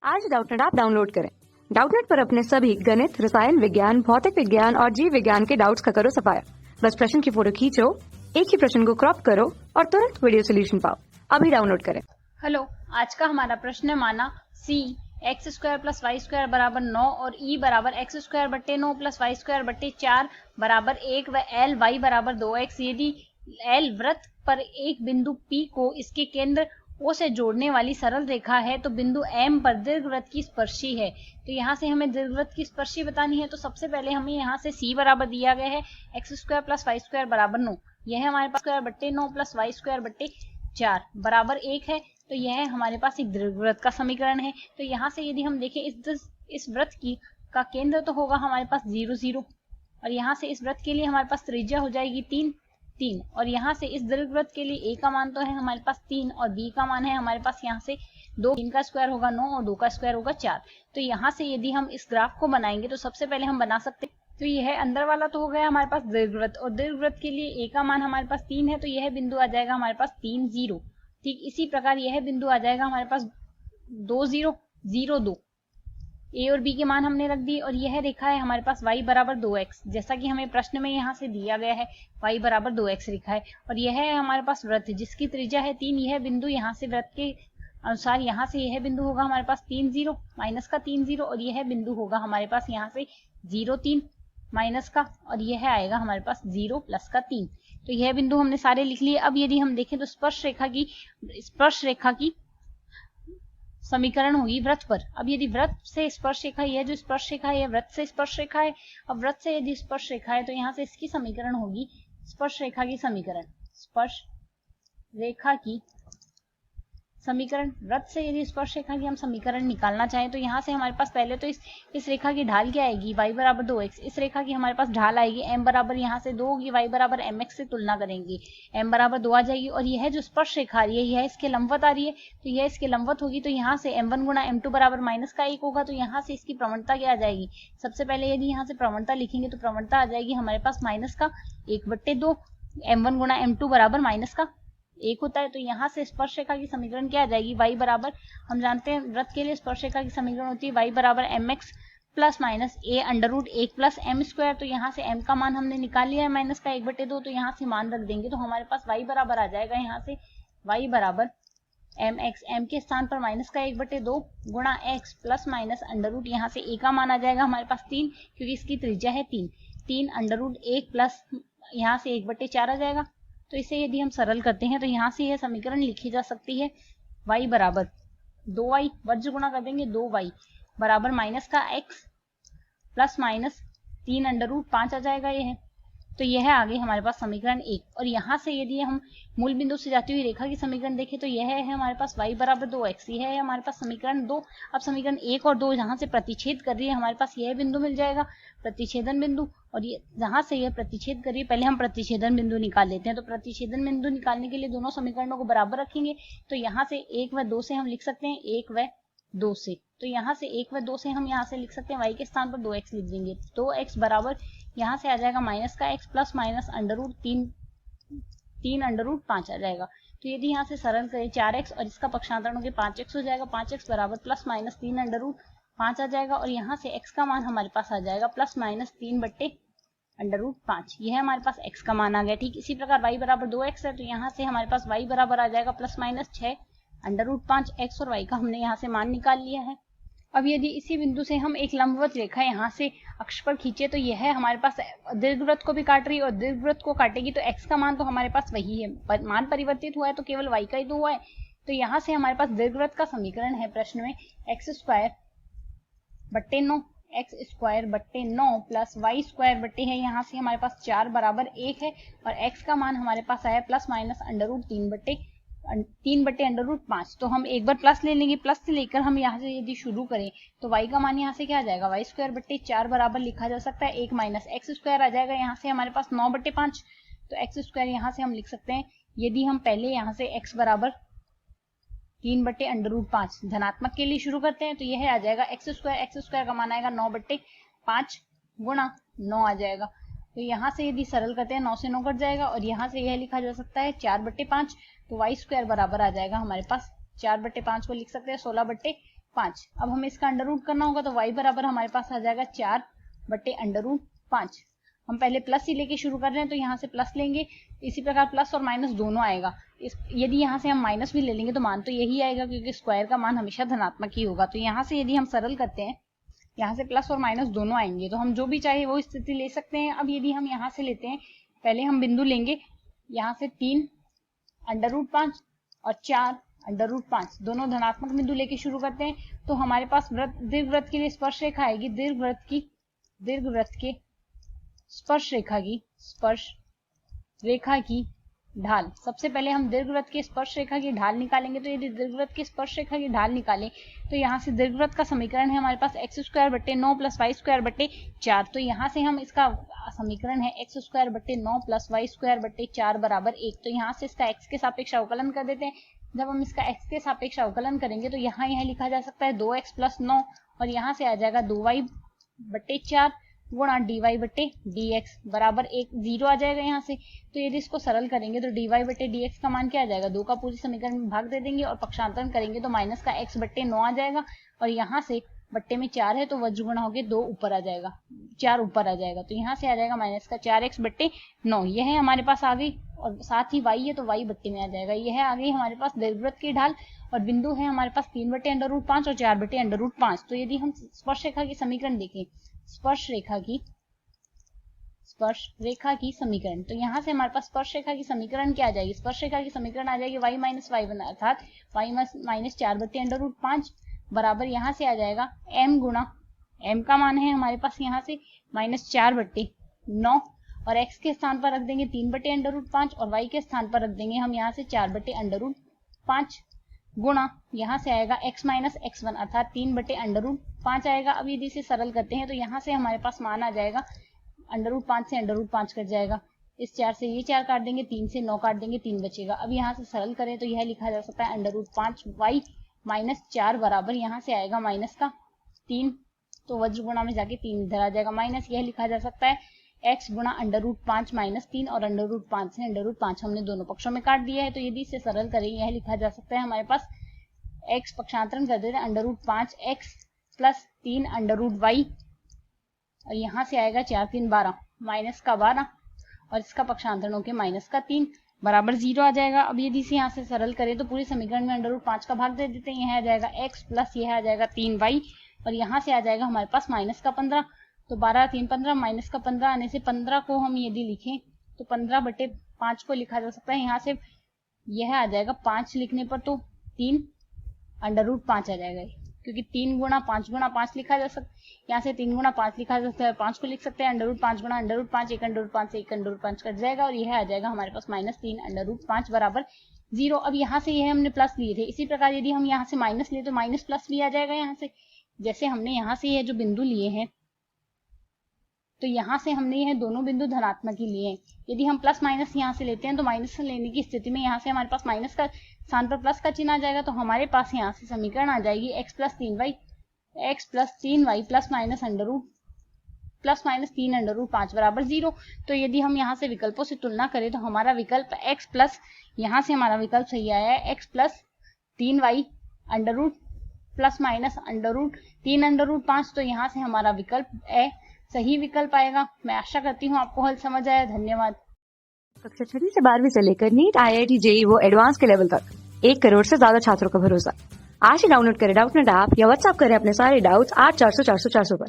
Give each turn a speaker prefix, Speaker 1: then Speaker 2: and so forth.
Speaker 1: आज Doubtnut app download करें। Doubtnut पर अपने सभी गणित, रसायन विज्ञान, भौतिक विज्ञान और जीव विज्ञान के डाउट्स का करो सफाया। बस प्रश्न की फोटो खींचो, एक ही प्रश्न को क्रॉप करो और तुरंत वीडियो सोल्यूशन पाओ। अभी डाउनलोड करें।
Speaker 2: हेलो, आज का हमारा प्रश्न है माना C x square plus y square बराबर 9 और ई बराबर एक्स स्क्वायर बट्टे 9 प्लस वाई स्क्वायर बट्टे 4 बराबर 1 व एल वाई बराबर 2x। यदि एल वृत्त पर एक बिंदु P को इसके केंद्र O से जोड़ने वाली सरल रेखा है तो बिंदु M पर दीर्घवृत्त की स्पर्शी है। तो यहाँ से हमें दीर्घवृत्त की स्पर्शी बतानी है। तो सबसे पहले हमें यहाँ से C बराबर दिया गया है x square plus y square बराबर 9। यह हमारे पास स्क्वायर बट्टे 9 प्लस वाई स्क्वायर बट्टे 4 बराबर 1 है। तो यह हमारे पास एक दीर्घवृत्त का समीकरण है। तो यहाँ से यदि हम देखें इस वृत्त की का केंद्र तो होगा हमारे पास 0 0 और यहाँ से इस वृत्त के लिए हमारे पास त्रिज्या हो जाएगी 3 3 और यहाँ से इस दीर्घवृत्त के लिए a का मान तो है हमारे पास 3 और b का मान है हमारे पास यहाँ से 2। 3 का स्क्वायर होगा 9 और 2 का स्क्वायर होगा 4। तो यहाँ से यदि हम इस ग्राफ को बनाएंगे तो सबसे पहले हम बना सकते हैं। तो यह अंदर वाला तो हो गया हमारे पास दीर्घवृत्त और दीर्घवृत्त के लिए a का मान हमारे पास 3 है। तो यह बिंदु आ जाएगा हमारे पास 3 0। ठीक इसी प्रकार यह बिंदु आ जाएगा हमारे पास 2 0 0 2। a और b के मान हमने रख दिए और यह रेखा है हमारे पास y बराबर 2x, जैसा कि हमें प्रश्न में यहाँ से दिया गया है y बराबर 2x रेखा है। और यह है हमारे पास वृत्त जिसकी त्रिज्या है 3। यह बिंदु यहाँ से वृत्त के अनुसार यहाँ से यह बिंदु होगा हमारे पास 3 0 माइनस का 3 0 और यह बिंदु होगा हमारे पास यहाँ से 0 3 माइनस का और यह आएगा हमारे पास 0 प्लस का 3। तो यह बिंदु हमने सारे लिख लिए। अब यदि हम देखें तो स्पर्श रेखा की समीकरण होगी वृत्त पर। अब यदि वृत्त से स्पर्श रेखा, यह जो स्पर्श रेखा है यह वृत्त से स्पर्श रेखा है। अब वृत्त से यदि स्पर्श रेखा है तो यहाँ से इसकी समीकरण होगी स्पर्श रेखा की समीकरण। स्पर्श रेखा की समीकरण वृत्त से यदि स्पर्श रेखा की हम समीकरण निकालना चाहें तो यहाँ से हमारे पास पहले तो इस रेखा की ढाल क्या आएगी y बराबर 2x। इस रेखा की हमारे पास ढाल आएगी m बराबर यहाँ से 2 होगी, y बराबर mx से तुलना करेंगे m बराबर 2 आ जाएगी। और यह जो स्पर्श रेखा आ रही है यह इसके लंबवत आ रही है। तो यह इसके लंबवत होगी तो यहाँ से m1 गुणा m2 बराबर माइनस का 1 होगा। तो यहाँ से इसकी प्रवणता क्या आ जाएगी, सबसे पहले यदि यहाँ से प्रवणता लिखेंगे तो प्रवणता आ जाएगी हमारे पास माइनस का 1/2। m1 गुणा m2 बराबर माइनस का 1 होता है। तो यहाँ से स्पर्श रेखा की समीकरण क्या आ जाएगी, y बराबर, हम जानते हैं वृत्त के लिए स्पर्श रेखा की समीकरण होती है y बराबर mx plus minus a under root 1 plus m square. तो यहाँ से m का मान हमने निकाल लिया है माइनस का 1/2। तो यहाँ से मान रख देंगे तो हमारे पास y बराबर आ जाएगा यहाँ से y बराबर mx, m के स्थान पर माइनस का 1/2 गुणा x plus minus under root, यहाँ से a का मान आ जाएगा हमारे पास 3 क्योंकि इसकी त्रिज्या है 3 अंडर रूट 1 प्लस यहाँ से 1/4 आ जाएगा। तो इसे यदि हम सरल करते हैं तो यहाँ से यह समीकरण लिखी जा सकती है y बराबर 2y, वज्र गुणा कर देंगे 2y बराबर माइनस का x plus minus 3 under root 5 आ जाएगा यह। तो यह आ गई हमारे पास समीकरण 1। और यहाँ से यदि हम मूल बिंदु से जाती हुई रेखा की समीकरण देखें तो यह है हमारे पास y बराबर 2x, यह है हमारे पास समीकरण 2। अब समीकरण 1 और 2 जहाँ से प्रतिच्छेद कर रही है हमारे पास यह बिंदु मिल जाएगा प्रतिच्छेदन बिंदु। और ये जहाँ से यह प्रतिच्छेद कर रही है पहले हम प्रतिच्छेदन बिंदु निकाल लेते हैं। तो प्रतिच्छेदन बिंदु निकालने के लिए दोनों समीकरणों को बराबर रखेंगे। तो यहाँ से 1 व 2 से हम लिख सकते हैं 1 व 2 से। तो यहाँ से 1 व 2 से हम यहाँ से लिख सकते हैं y के स्थान पर 2x लिख देंगे। 2x बराबर यहाँ से आ जाएगा माइनस का x plus minus under root 3 under root 5 आ जाएगा। तो यदि यहाँ से सरल करें 4x और इसका पक्षांतरण होकर 5x हो जाएगा। 5x बराबर प्लस माइनस 3 अंडर रूट 5 आ जाएगा और यहाँ से x का मान हमारे पास आ जाएगा प्लस माइनस 3 अंडर रूट 5। यह हमारे पास x का मान आ गया। ठीक इसी प्रकार y बराबर 2x है तो यहाँ से हमारे पास y बराबर आ जाएगा plus minus 6 under root 5। x और y का हमने यहाँ से मान निकाल लिया है। अब यदि इसी बिंदु से हम एक लंबवत रेखा यहाँ से अक्ष पर खींचे तो यह है हमारे पास दीर्घवृत्त को भी काट रही है और दीर्घवृत्त को काटेगी तो x का मान तो हमारे पास वही है, मान परिवर्तित हुआ है तो केवल y का ही तो हुआ है। तो यहाँ से हमारे पास दीर्घवृत्त का समीकरण है प्रश्न में x स्क्वायर बट्टे 9 प्लस वाई स्क्वायर बट्टे है यहाँ से हमारे पास 4 बराबर 1 है और x का मान हमारे पास आया plus minus under root 3 under root 5। तो हम एक बार प्लस ले लेंगे, प्लस से लेकर हम यहाँ से यदि शुरू करें तो y का मान यहाँ से क्या आ जाएगा, वाई स्क्वायर बट्टे 4 बराबर लिखा जा सकता है 1 माइनस एक्स स्क्वायर आ जाएगा यहाँ से हमारे पास 9/5। तो एक्स स्क्वायर यहाँ से हम लिख सकते हैं यदि हम पहले यहाँ से x बराबर 3/√5 धनात्मक के लिए शुरू करते हैं तो यह आ जाएगा एक्स स्क्वायर का मान आएगा 9/5 गुणा 9 आ जाएगा। तो यहाँ से यदि सरल करते हैं 9 से 9 कट जाएगा और यहाँ से यह लिखा जा सकता है 4/5। तो वाई स्क्वायर बराबर आ जाएगा हमारे पास 4/5 को लिख सकते हैं 16/5 5। अब हमें इसका अंडर रूट करना होगा तो y बराबर हमारे पास आ जाएगा 4/√5। हम पहले प्लस ही लेके शुरू कर रहे हैं तो यहाँ से प्लस लेंगे, इसी प्रकार प्लस और माइनस दोनों आएगा। यदि यहाँ से हम माइनस भी ले लेंगे तो मान तो यही आएगा क्योंकि स्क्वायर का मान हमेशा धनात्मक ही होगा। तो यहाँ से यदि हम सरल करते हैं, यहाँ से प्लस और माइनस दोनों आएंगे तो हम जो भी चाहे वो स्थिति ले सकते हैं। अब यदि हम यहाँ से लेते हैं, पहले हम बिंदु लेंगे यहाँ से 3/√5 और 4/√5, दोनों धनात्मक बिंदु लेके शुरू करते हैं। तो हमारे पास दीर्घवृत्त के लिए स्पर्श रेखा आएगी, दीर्घवृत्त के स्पर्श रेखा की ढाल। सबसे पहले हम दीर्घवृत्त के स्पर्श रेखा की ढाल निकालेंगे। तो यदि दीर्घवृत्त की स्पर्श रेखा की ढाल निकालें तो यहाँ से दीर्घवृत्त का समीकरण है हमारे पास x² 9 + y² 4। तो यहाँ से हम इसका समीकरण है x² 9 + y² 4 बराबर 1। तो यहाँ से इसका x के सापेक्ष अवकलन कर देते हैं। जब हम इसका x के सापेक्ष अवकलन करेंगे तो यहाँ यह लिखा जा सकता है 2x + 9 और यहाँ से आ जाएगा 2y/4 गुणा dy/dx बराबर 1, 0 आ जाएगा यहाँ से। तो यदि इसको सरल करेंगे तो dy/dx का मान क्या आ जाएगा, 2 का पूरी समीकरण में भाग दे देंगे और पक्षांतरण करेंगे तो माइनस का x/9 आ जाएगा और यहाँ से बट्टे में 4 है तो वज्र गुणा होके 2 ऊपर आ जाएगा, 4 ऊपर आ जाएगा। तो यहाँ से आ जाएगा माइनस का 4x/9। यह है हमारे पास आ गई और साथ ही y है तो y बट्टे में आ जाएगा। यह आ गई हमारे पास दीर्घवृत्त की ढाल और बिंदु है हमारे पास 3/√5 और 4/√5। तो यदि हम स्पर्श रेखा की समीकरण देखें, स्पर्श रेखा की समीकरण, तो यहाँ से हमारे पास स्पर्श रेखा की समीकरण क्या आ जाएगी, स्पर्श रेखा की समीकरण आ जाएगी y - y1 अर्थात y - 4/√5 बराबर यहाँ से आ जाएगा m गुणा, m का मान है हमारे पास यहाँ से -4/9 और x के स्थान पर रख देंगे 3/√5 और y के स्थान पर रख देंगे हम यहाँ से 4/√5 गुणा यहाँ से आएगा x - x1 अर्थात 3/√5 आएगा। अब यदि इसे सरल करते हैं तो यहाँ से हमारे पास मान आ जाएगा √5 से √5 कट जाएगा, इस 4 से ये 4 काट देंगे, 3 से 9 काट देंगे, 3 बचेगा। अब यहाँ से सरल करें तो यह लिखा जा सकता है √5y - 4 बराबर यहाँ से आएगा माइनस का 3, तो वज्र गुणा में जाके 3 इधर आ जाएगा माइनस। यह लिखा जा सकता है x गुणा √5 - 3 और √5 से √5 हमने दोनों पक्षों में काट दिया है। तो यदि इसे सरल करें यह लिखा जा सकता है हमारे पास x पक्षांतरण कर देते हैं √5x + 3 √y और यहाँ से आएगा 4 3 12 माइनस का 12 और इसका पक्षांतरण होके माइनस का 3 बराबर 0 आ जाएगा। अब यदि इसे यहाँ से सरल करें तो पूरे समीकरण में √5 का भाग दे देते हैं, यह आ जाएगा x प्लस यह आ जाएगा 3y और यहाँ से आ जाएगा हमारे पास माइनस का 15। तो 12 3 15 माइनस का 15 आने से 15 को हम यदि लिखें तो 15/5 को लिखा जा सकता है। यहाँ से यह आ जाएगा 5 लिखने पर तो 3/5 आ जाएगा, क्योंकि 3 गुणा 5 लिखा जा सकता है। यहाँ से 3 गुणा 5 लिखा जा सकता है, 5 को लिख सकते हैं √5 गुणा √5, 1/5 से 1/5 कट जाएगा और यह आ जाएगा हमारे पास -3/5 बराबर 0। अब यहाँ से यह हमने प्लस लिए थे, इसी प्रकार यदि हम यहाँ से माइनस ले तो माइनस प्लस भी आ जाएगा। यहाँ से जैसे हमने यहाँ से यह जो बिंदु लिए हैं तो यहाँ से हमने यह दोनों बिंदु धनात्मक ही लिए हैं। यदि हम प्लस माइनस यहाँ से लेते हैं तो माइनस लेने की स्थिति में यहाँ से हमारे पास माइनस का स्थान पर प्लस का चिन्ह आ जाएगा। तो हमारे पास यहाँ से समीकरण आ जाएगी x + 3y + 3/5 बराबर 0। तो यदि हम यहाँ से विकल्पों से तुलना करें तो हमारा विकल्प x प्लस, यहाँ से हमारा विकल्प सही आया है x + 3y ± √3/5। तो यहाँ से हमारा विकल्प ए सही विकल्प आएगा। मैं आशा करती हूँ आपको हल समझ आया। धन्यवाद।
Speaker 1: कक्षा 6 से 12वीं से लेकर नीट, IIT, JEE वो एडवांस के लेवल तक 1 करोड़ से ज्यादा छात्रों का भरोसा। आज ही डाउनलोड करें डाउटनेट ऐप या व्हाट्सएप करें अपने सारे डाउट्स 8400 400 400 पर।